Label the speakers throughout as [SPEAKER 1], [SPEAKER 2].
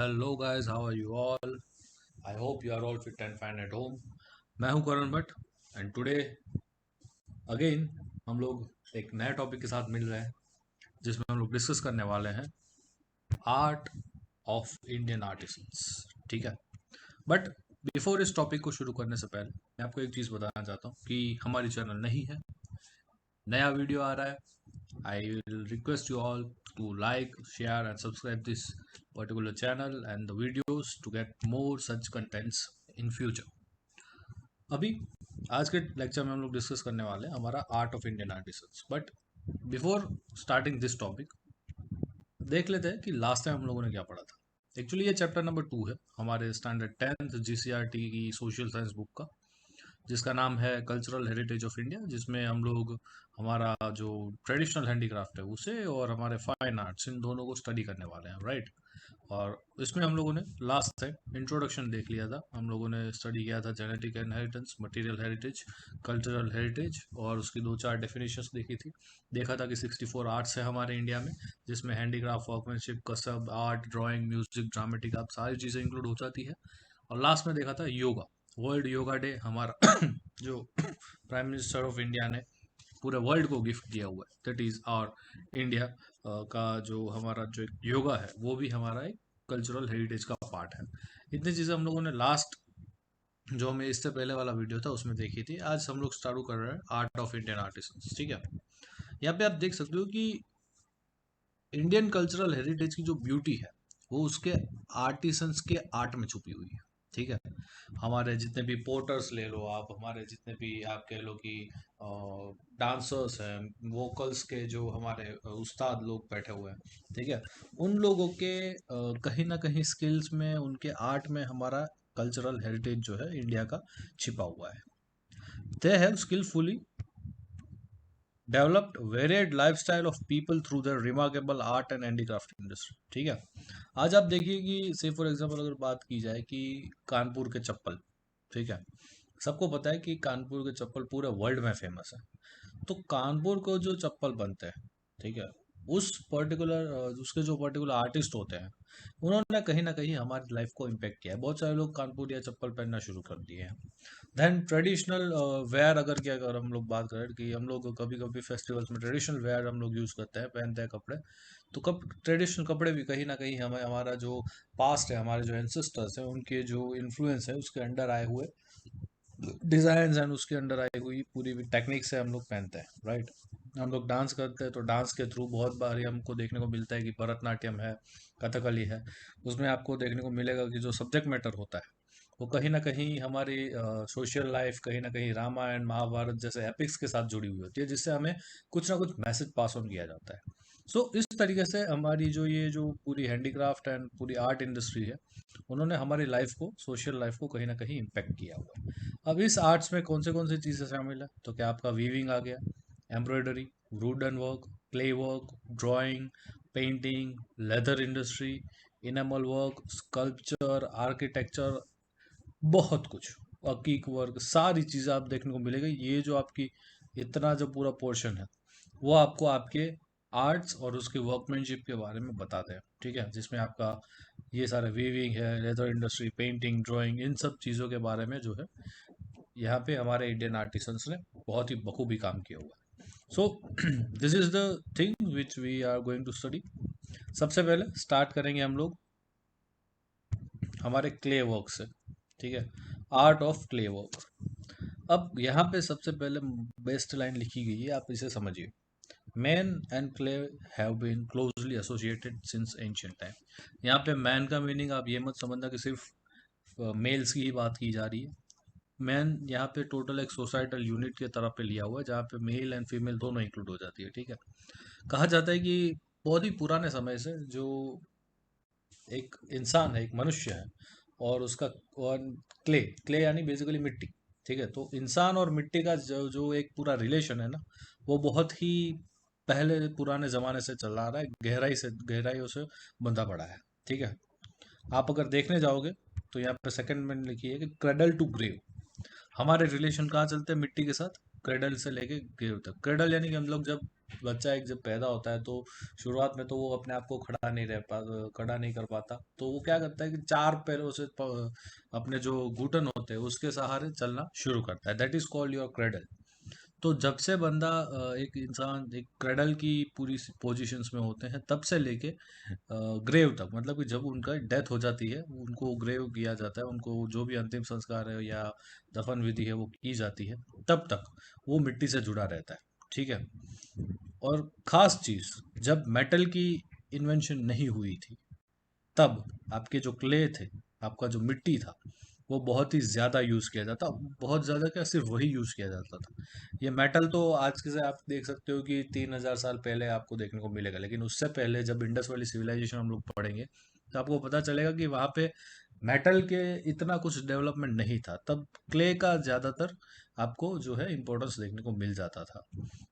[SPEAKER 1] Hello guys, how are you all? I hope you are all fit and fine at home. मैं हूं Karan Bhatt and today again हम लोग एक नए topic के साथ मिल रहे हैं जिसमें हम लोग डिस्कस करने वाले हैं आर्ट ऑफ इंडियन आर्टिसंस। ठीक है, बट बिफोर इस टॉपिक को शुरू करने से पहले मैं आपको एक चीज़ बताना चाहता हूँ कि हमारी चैनल नहीं है, नया वीडियो आ रहा है। I will request you all to like, share, and subscribe this particular channel and the videos to get more such contents in future. अभी आज के लेक्चर में हम लोग डिस्कस करने वाले हैं हमारा art of Indian artisans. But before starting this topic देख लेते हैं कि लास्ट टाइम हम लोगों ने क्या पढ़ा था। एक्चुअली ये चैप्टर नंबर 2 है हमारे स्टैंडर्ड 10th GCRT की सोशल साइंस बुक का, जिसका नाम है कल्चरल हेरिटेज ऑफ इंडिया, जिसमें हम लोग हमारा जो ट्रेडिशनल हैंडीक्राफ्ट है उसे और हमारे फाइन आर्ट्स इन दोनों को स्टडी करने वाले हैं, राइट। और इसमें हम लोगों ने लास्ट टाइम इंट्रोडक्शन देख लिया था, हम लोगों ने स्टडी किया था genetic inheritance, material heritage, cultural heritage, और उसकी दो चार डेफिनेशंस देखी थी। देखा था कि 64 आर्ट्स है हमारे इंडिया में, जिसमें हैंडीक्राफ्ट, वर्कमैनशिप, कसब art, drawing, music, dramatic art सारी चीज़ें इंक्लूड हो जाती है। और लास्ट में देखा था योगा, वर्ल्ड योगा डे हमारा जो प्राइम मिनिस्टर ऑफ इंडिया ने पूरे वर्ल्ड को गिफ्ट दिया हुआ है, दैट इज और इंडिया का जो हमारा जो योगा है वो भी हमारा एक कल्चरल हेरिटेज का पार्ट है। इतनी चीज़ें हम लोगों ने लास्ट जो हमें इससे पहले वाला वीडियो था उसमें देखी थी। आज हम लोग स्टार्ट कर रहे हैं आर्ट ऑफ इंडियन आर्टिस्ट। ठीक है, यहाँ पे आप देख सकते हो कि इंडियन कल्चरल हेरिटेज की जो ब्यूटी है वो उसके आर्टिसंस के आर्ट में छुपी हुई है। ठीक है, हमारे जितने भी पोर्टर्स ले लो आप, हमारे जितने भी आप कह लो कि डांसर्स हैं, वोकल्स के जो हमारे उस्ताद लोग बैठे हुए हैं, ठीक है, उन लोगों के कहीं ना कहीं स्किल्स में, उनके आर्ट में हमारा कल्चरल हेरिटेज जो है इंडिया का छिपा हुआ है। They have skilfully developed varied lifestyle of people through their remarkable art and handicraft industry. ठीक है, आज आप देखिए कि से फॉर एग्जांपल अगर बात की जाए कि कानपुर के चप्पल, ठीक है, सबको पता है कि कानपुर के चप्पल पूरे वर्ल्ड में फेमस है। तो कानपुर को जो चप्पल बनते हैं, ठीक है, उस पर्टिकुलर उसके जो पर्टिकुलर आर्टिस्ट होते हैं उन्होंने कहीं ना कहीं हमारी लाइफ को इम्पेक्ट किया है। बहुत सारे लोग कानपुर या चप्पल पहनना शुरू कर दिए हैं। देन ट्रेडिशनल वेयर, अगर हम लोग बात करें कि हम लोग कभी कभी फेस्टिवल्स में ट्रेडिशनल वेयर हम लोग यूज़ करते हैं, पहनते हैं कपड़े, तो कब ट्रेडिशनल कपड़े भी कहीं ना कहीं हमें हमारा जो पास्ट है, हमारे जो एंसेस्टर्स हैं उनके जो इन्फ्लुएंस है उसके अंडर आए हुए डिजाइन एंड उसके अंडर आई हुई पूरी टेक्निक से हम लोग पहनते हैं, राइट। हम लोग डांस करते हैं तो डांस के थ्रू बहुत बार हमको देखने को मिलता है कि भरतनाट्यम है, कथकली है, उसमें आपको देखने को मिलेगा कि जो सब्जेक्ट मैटर होता है वो कहीं ना कहीं हमारी सोशल लाइफ, कहीं ना कहीं रामायण महाभारत जैसे एपिक्स के साथ जुड़ी हुई होती है, जिससे हमें कुछ ना कुछ मैसेज पास ऑन किया जाता है। सो इस तरीके से हमारी जो ये जो पूरी हैंडीक्राफ्ट एंड पूरी आर्ट इंडस्ट्री है, उन्होंने हमारी लाइफ को, सोशल लाइफ को कहीं ना कहीं इम्पेक्ट किया हुआ है। अब इस आर्ट्स में कौन सी चीज़ें शामिल है, तो क्या आपका वीविंग आ गया, embroidery, wooden work, clay work, drawing, painting, leather industry, enamel work, sculpture, architecture, बहुत कुछ, अकीक वर्क, सारी चीज़ें आप देखने को मिलेगी। ये जो आपकी इतना जो पूरा पोर्शन है वो आपको आपके आर्ट्स और उसके वर्कमैनशिप के बारे में बताते हैं। ठीक है, जिसमें आपका ये सारे वीविंग है, लेदर इंडस्ट्री, पेंटिंग, ड्राइंग, इन सब चीज़ों के बारे में जो है यहाँ पे हमारे इंडियन आर्टिसंस ने बहुत ही बखूबी काम किया हुआ है। So this is the thing which we are going to study. सबसे पहले स्टार्ट करेंगे हम लोग हमारे क्ले वर्क से। ठीक है, आर्ट ऑफ क्ले वर्क। अब यहाँ पे सबसे पहले बेस्ट लाइन लिखी गई है, आप इसे समझिए। Man and clay have been closely associated since ancient time. यहाँ पे मैन का मीनिंग आप ये मत समझना कि सिर्फ मेल्स की ही बात की जा रही है। मैन यहाँ पे टोटल एक सोसाइटल यूनिट की तरफ पे लिया हुआ है, जहाँ पे मेल एंड फीमेल दोनों इंक्लूड हो जाती है। ठीक है, कहा जाता है कि बहुत ही पुराने समय से जो एक इंसान है, एक मनुष्य है, और उसका और क्ले, क्ले यानी बेसिकली मिट्टी। ठीक है, तो इंसान और मिट्टी का जो जो एक पूरा रिलेशन है ना, वो बहुत ही पहले पुराने ज़माने से चला आ रहा है, गहराइयों से बंधा पड़ा है। ठीक है, आप अगर देखने जाओगे तो यहाँ पे सेकंड में लिखी है कि क्रेडल टू ग्रेव, हमारे रिलेशन कहाँ चलते हैं मिट्टी के साथ, क्रेडल से लेके ग्रेव तक। क्रेडल यानी कि हम लोग जब बच्चा एक जब पैदा होता है तो शुरुआत में तो वो अपने आप को खड़ा नहीं कर पाता, तो वो क्या करता है कि चार पैरों से अपने जो घुटन होते हैं उसके सहारे चलना शुरू करता है। That is called your cradle. तो जब से बंदा एक इंसान एक क्रेडल की पूरी पोजीशंस में होते हैं तब से लेके ग्रेव तक, मतलब कि जब उनका डेथ हो जाती है उनको ग्रेव किया जाता है, उनको जो भी अंतिम संस्कार है या दफन विधि है वो की जाती है, तब तक वो मिट्टी से जुड़ा रहता है। ठीक है। और खास चीज, जब मेटल की इन्वेंशन नहीं हुई थी तब आपके जो क्ले थे, आपका जो मिट्टी था, वो बहुत ही ज़्यादा यूज़ किया जाता। बहुत ज़्यादा क्या, सिर्फ वही यूज़ किया जाता था। ये मेटल तो आज के से आप देख सकते हो कि 3,000 साल पहले आपको देखने को मिलेगा, लेकिन उससे पहले जब इंडस वैली सिविलाइजेशन हम लोग पढ़ेंगे तो आपको पता चलेगा कि वहाँ पे मेटल के इतना कुछ डेवलपमेंट नहीं था। तब क्ले का ज़्यादातर आपको जो है इम्पोर्टेंस देखने को मिल जाता था।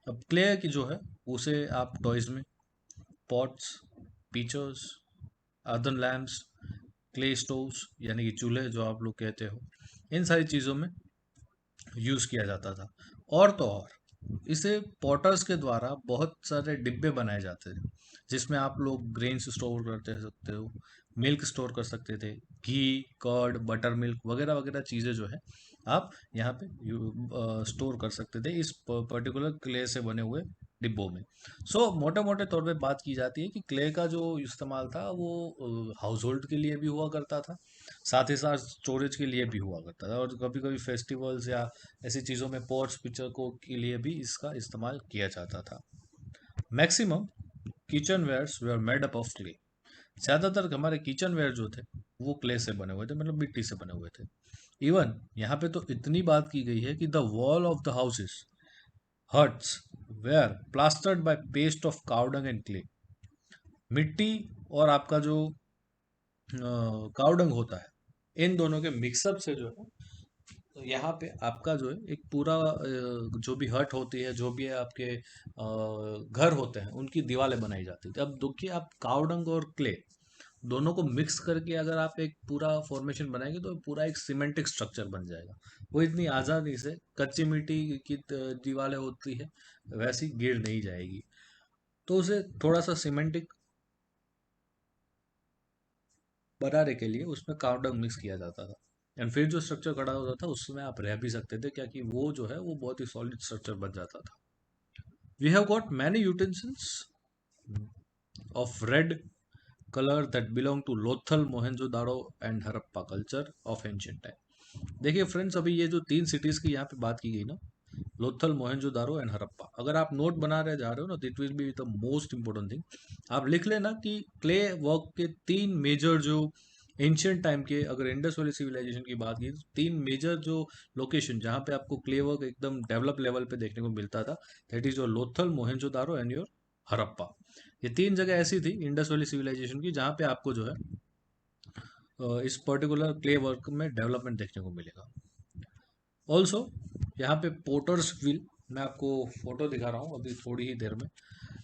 [SPEAKER 1] अब क्ले की जो है उसे आप टॉयज में, pots, pitchers, earthen lamps, clay stoves यानी कि चूल्हे जो आप लोग कहते हो, इन सारी चीज़ों में यूज़ किया जाता था। और तो और इसे पॉटर्स के द्वारा बहुत सारे डिब्बे बनाए जाते थे जिसमें आप लोग ग्रेन्स स्टोर करते सकते हो, मिल्क स्टोर कर सकते थे, घी, कर्ड, बटर मिल्क वगैरह वगैरह चीज़ें जो है आप यहाँ पे स्टोर कर सकते थे इस पर्टिकुलर क्ले से बने हुए डिब्बों में। सो मोटे मोटे तौर पे बात की जाती है कि क्ले का जो इस्तेमाल था वो हाउस होल्ड के लिए भी हुआ करता था, साथ ही साथ स्टोरेज के लिए भी हुआ करता था, और कभी कभी फेस्टिवल्स या ऐसी चीज़ों में पोर्ट्स पिक्चर को के लिए भी इसका इस्तेमाल किया जाता था। Maximum kitchen wares were made up of clay. ज़्यादातर हमारे किचन वेयर जो थे वो क्ले से बने हुए थे, मतलब मिट्टी से बने हुए थे। इवन यहाँ पे तो इतनी बात की गई है कि the wall of the houses, huts, were plastered by paste of cow dung and clay. मिट्टी और आपका जो काउडंग होता है, इन दोनों के मिक्सअप से जो है, तो यहाँ पे आपका जो है एक पूरा जो भी हट होती है, जो भी है आपके घर होते हैं, उनकी दीवारें बनाई जाती थी। अब देखिए, आप कावडंग और क्ले दोनों को मिक्स करके अगर आप एक पूरा फॉर्मेशन बनाएंगे तो पूरा एक सीमेंटिक स्ट्रक्चर बन जाएगा। वो इतनी आसानी से कच्ची मिट्टी की दीवारें होती है वैसी गिर नहीं जाएगी। तो उसे थोड़ा सा सीमेंटिक बनाने के लिए उसमें कावडंग मिक्स किया जाता था, एंड फिर जो स्ट्रक्चर खड़ा होता था उसमें आप रह भी सकते थे, क्या कि वो जो है वो बहुत ही सॉलिड स्ट्रक्चर बन जाता था। We have got many utensils of red color that belong to Lothal, Mohenjo-daro and Harappa culture of ancient time। देखिए फ्रेंड्स, अभी ये जो तीन सिटीज की यहाँ पे बात की गई ना, लोथल, मोहनजोदारो एंड हड़प्पा, अगर आप नोट बना रहे जा रहे हो ना तो it will be the most important thing. आप लिख लेना कि क्ले वर्क के तीन मेजर जो एंशियंट टाइम के, अगर इंडस वैली सिविलाइजेशन की बात की तो तीन मेजर जो लोकेशन जहाँ पे आपको क्ले वर्क एकदम डेवलप लेवल पे देखने को मिलता था, that is your Lothal, Mohenjodaro and your Harappa. ये तीन जगह ऐसी थी इंडस वैली सिविलाइजेशन की जहाँ पे आपको जो है इस पर्टिकुलर क्ले वर्क में डेवलपमेंट देखने को मिलेगा। ऑल्सो यहाँ पे पोटर्स व्हील, मैं आपको फोटो दिखा रहा हूँ अभी थोड़ी ही देर में।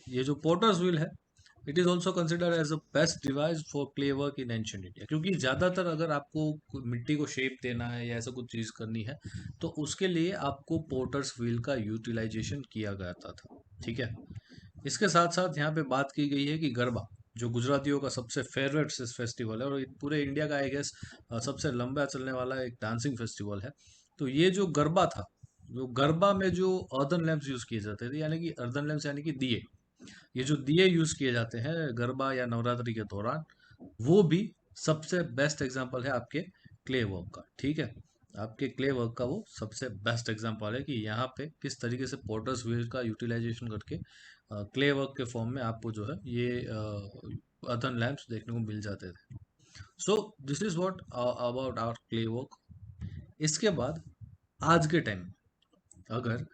[SPEAKER 1] ये जो पोटर्स व्हील है, it is also considered as a best device for clay work in ancient India, क्योंकि ज़्यादातर अगर आपको मिट्टी को शेप देना है या ऐसा कुछ चीज़ करनी है तो उसके लिए आपको पोटर्स व्हील का यूटिलाइजेशन किया जाता था। ठीक है। इसके साथ साथ यहाँ पे बात की गई है कि गरबा, जो गुजरातियों का सबसे फेवरेट फेस्टिवल है और पूरे इंडिया का आई गेस सबसे लंबा चलने वाला एक डांसिंग फेस्टिवल है। तो ये जो गरबा था, जो गरबा में जो अर्दन लैम्प्स यूज किए जाते थे, यानी कि अर्दन लैम्प्स यानी कि दिए, ये जो दिए यूज किए जाते हैं गरबा या नवरात्रि के दौरान, वो भी सबसे बेस्ट एग्जांपल है आपके क्ले वर्क का। ठीक है। आपके क्ले वर्क का वो सबसे बेस्ट एग्जांपल है कि यहाँ पे किस तरीके से पोटर्स व्हील का यूटिलाइजेशन करके क्ले वर्क के फॉर्म में आपको जो है ये अर्दन लैम्प्स देखने को मिल जाते थे। So this is what about our clay work. इसके बाद आज के टाइम, अगर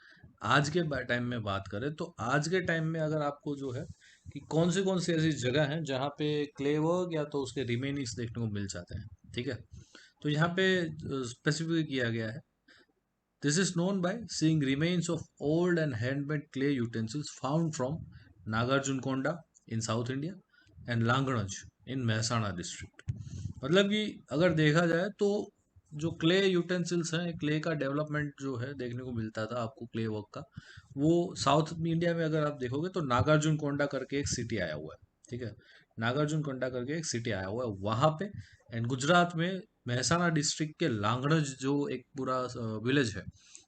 [SPEAKER 1] आज के टाइम में बात करें तो आज के टाइम में अगर आपको जो है कि कौन सी ऐसी जगह हैं जहाँ पे क्ले वर्क या तो उसके रिमेनिंग्स देखने को मिल जाते हैं। ठीक है। तो यहाँ पे स्पेसिफिक किया गया है, this is known by seeing remains of old and handmade clay utensils found from Nagarjunakonda in south India and Langhnaj in Mehsana district. मतलब कि अगर देखा जाए तो जो क्ले यूटेंसिल्स हैं, क्ले का डेवलपमेंट जो है देखने को मिलता था आपको क्ले वर्क का, वो साउथ इंडिया में अगर आप देखोगे तो नागार्जुन कोंडा करके एक सिटी आया हुआ है, ठीक है। नागार्जुन कोंडा करके एक सिटी आया हुआ है वहाँ पे। एंड गुजरात में महसाना डिस्ट्रिक्ट के लांगड़ज जो एक पूरा विलेज है,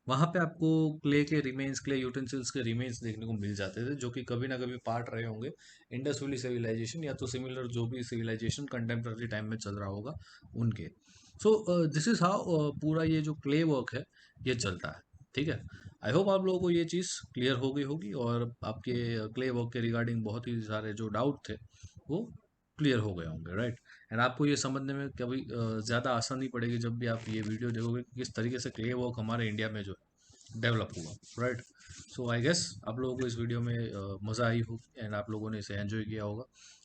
[SPEAKER 1] वहाँ पे आपको क्ले के रिमेन्स, क्ले यूटेंसिल्स के रिमेन्स देखने को मिल जाते थे, जो कि कभी ना कभी पार्ट रहे होंगे इंडस वैली सिविलाइजेशन या तो सिमिलर जो भी सिविलाइजेशन कंटेम्प्रेरी टाइम में चल रहा होगा उनके। सो दिस इज हाउ पूरा ये जो क्ले वर्क है ये चलता है, ठीक है। आई होप आप लोगों को ये चीज़ क्लियर हो गई होगी और आपके क्ले वर्क के रिगार्डिंग बहुत ही सारे जो डाउट थे वो क्लियर हो गए होंगे, राइट। एंड आपको ये समझने में कभी ज़्यादा आसानी पड़ेगी जब भी आप ये वीडियो देखोगे कि किस तरीके से क्ले वर्क हमारे इंडिया में जो डेवलप हुआ, राइट। सो आई गेस आप लोगों को इस वीडियो में मज़ा आई हो एंड आप लोगों ने इसे एंजॉय किया होगा।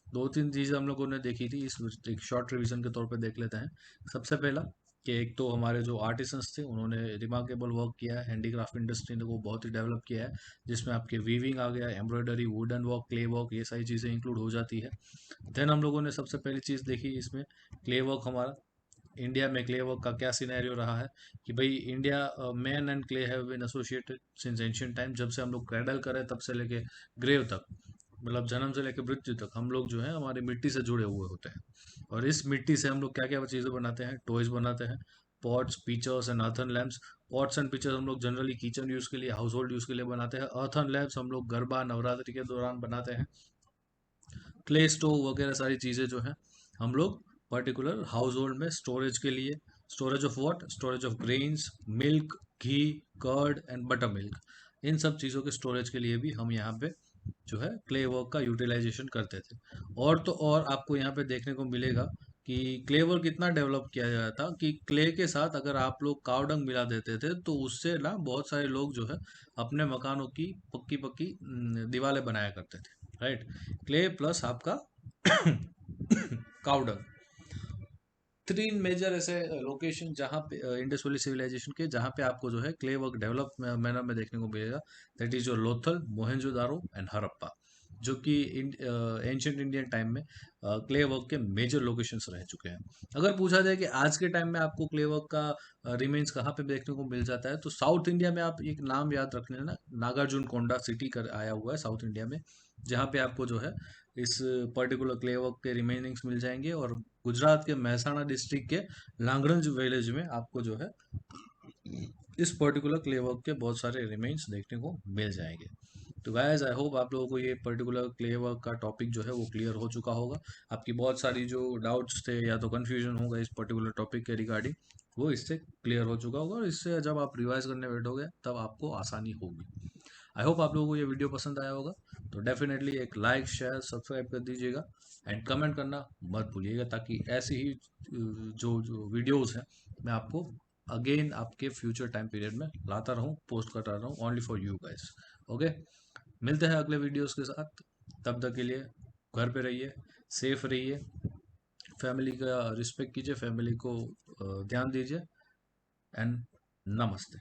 [SPEAKER 1] दो तीन चीज़ें हम लोगों ने देखी थी, इस एक शॉर्ट रिवीजन के तौर पे देख लेते हैं। सबसे पहला कि एक तो हमारे जो आर्टिसंस थे उन्होंने रिमार्केबल वर्क किया है, हैंडीक्राफ्ट इंडस्ट्री ने वो बहुत ही डेवलप किया है, जिसमें आपके वीविंग आ गया, embroidery, wooden work, clay work, ये सारी चीज़ें इंक्लूड हो जाती है। देन हम लोगों ने सबसे पहली चीज़ देखी इसमें क्ले वर्क, हमारा इंडिया में क्ले वर्क का क्या सिनेरियो रहा है कि भाई India, man and clay have been associated since ancient time. जब से हम लोग क्रैडल करें तब से लेके ग्रेव तक, मतलब जन्म से लेकर मृत्यु तक हम लोग जो है हमारी मिट्टी से जुड़े हुए होते हैं। और इस मिट्टी से हम लोग क्या क्या चीज़ें बनाते हैं, टॉयज बनाते हैं, pots, pictures and earthen lamps. Pots and pictures हम लोग जनरली किचन यूज़ के लिए, हाउस होल्ड यूज़ के लिए बनाते हैं। अर्थन लैम्प्स हम लोग गरबा नवरात्रि के दौरान बनाते हैं। क्ले स्टोव वगैरह सारी चीज़ें जो हैं हम लोग पर्टिकुलर हाउस होल्ड में स्टोरेज के लिए, storage of what, storage of grains, milk, ghee, curd and buttermilk, इन सब चीज़ों के स्टोरेज के लिए भी हम यहाँ पे जो है क्ले वर्क का यूटिलाइजेशन करते थे। और तो और आपको यहाँ पे देखने को मिलेगा कि क्ले वर्क इतना डेवलप किया गया था कि क्ले के साथ अगर आप लोग काव डंग मिला देते थे तो उससे ना बहुत सारे लोग जो है अपने मकानों की पक्की पक्की दीवारें बनाया करते थे, राइट। क्ले प्लस आपका काव डंग, तीन मेजर ऐसे लोकेशन जहाँ पे इंडस वैली सिविलाइजेशन के, जहाँ पे आपको जो है क्ले वर्क डेवलप मैनर में देखने को मिलेगा। That is your Lothal, Mohenjodaro and Harappa, जो कि एंशियंट इंडियन टाइम में क्ले वर्क के मेजर लोकेशंस रह चुके हैं। अगर पूछा जाए कि आज के टाइम में आपको क्ले वर्क का रिमेन्स कहाँ पे देखने को मिल जाता है, तो साउथ इंडिया में आप एक नाम याद रख लेना, नागार्जुन कोंडा सिटी कर आया हुआ है साउथ इंडिया में, जहाँ पे आपको जो है इस पर्टिकुलर क्ले वर्क के रिमेनिंग्स मिल जाएंगे। और गुजरात के महसाणा डिस्ट्रिक्ट के लांगरंज विलेज में आपको जो है इस पर्टिकुलर क्ले वर्क के बहुत सारे रिमेन्स देखने को मिल जाएंगे। तो गाइस आई होप आप लोगों को ये पर्टिकुलर क्ले वर्क का टॉपिक जो है वो क्लियर हो चुका होगा। आपकी बहुत सारी जो डाउट्स थे या तो कन्फ्यूजन होगा इस पर्टिकुलर टॉपिक के रिगार्डिंग, वो इससे क्लियर हो चुका होगा, और इससे जब आप रिवाइज करने बैठोगे तब आपको आसानी होगी। आई होप आप लोगों को ये वीडियो पसंद आया होगा, तो डेफिनेटली एक लाइक, शेयर, सब्सक्राइब कर दीजिएगा एंड कमेंट करना मत भूलिएगा, ताकि ऐसी ही जो जो वीडियोस हैं मैं आपको अगेन आपके फ्यूचर टाइम पीरियड में लाता रहूं, पोस्ट करता रहूं, only for you guys. Okay, मिलते हैं अगले वीडियोस के साथ। तब तक के लिए घर पे रहिए, सेफ रहिए, फैमिली का रिस्पेक्ट कीजिए, फैमिली को ध्यान दीजिए एंड नमस्ते।